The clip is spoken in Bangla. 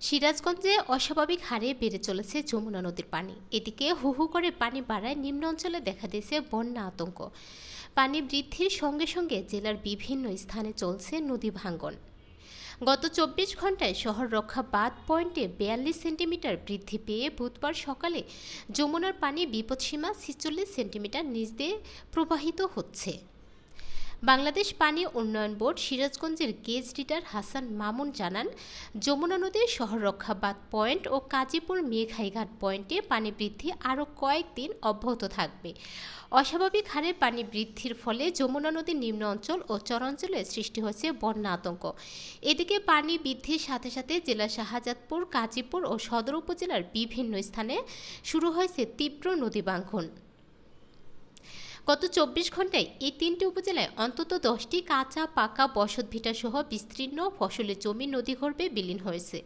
সিরাজগঞ্জে অস্বাভাবিক হারে বেড়ে চলেছে যমুনা নদীর পানি। এদিকে হু হু করে পানি বাড়ায় নিম্ন অঞ্চলে দেখা দিয়েছে বন্যা আতঙ্ক। পানি বৃদ্ধির সঙ্গে সঙ্গে জেলার বিভিন্ন স্থানে চলছে নদী ভাঙ্গন। গত ২৪ ঘন্টায় শহর রক্ষা বাঁধ পয়েন্টে ৪২ সেন্টিমিটার বৃদ্ধি পেয়ে বুধবার সকালে যমুনার পানি বিপদসীমা ৪৬ সেন্টিমিটার নিচ দিয়ে প্রবাহিত হচ্ছে। বাংলাদেশ পানি উন্নয়ন বোর্ড সিরাজগঞ্জের গেজ রিডার হাসান মামুন জানান, যমুনা নদীর শহর রক্ষা বাঁধ পয়েন্ট ও কাজীপুর মেঘাইঘাট পয়েন্টে পানি বৃদ্ধি আরও কয়েকদিন অব্যাহত থাকবে। অস্বাভাবিক হারে পানি বৃদ্ধির ফলে যমুনা নদীর নিম্ন অঞ্চল ও চরাঞ্চলে সৃষ্টি হয়েছে বন্যা আতঙ্ক। এদিকে পানি বৃদ্ধির সাথে সাথে জেলা শাহজাদপুর, কাজীপুর ও সদর উপজেলার বিভিন্ন স্থানে শুরু হয়েছে তীব্র নদী ভাঙ্গন। গত ২৪ ঘন্টায় এই ৩টি উপজেলায় অন্তত ১০টি কাঁচা পাকা বসতভিটাসহ বিস্তীর্ণ ফসলের জমি নদীগর্ভে বিলীন হয়েছে।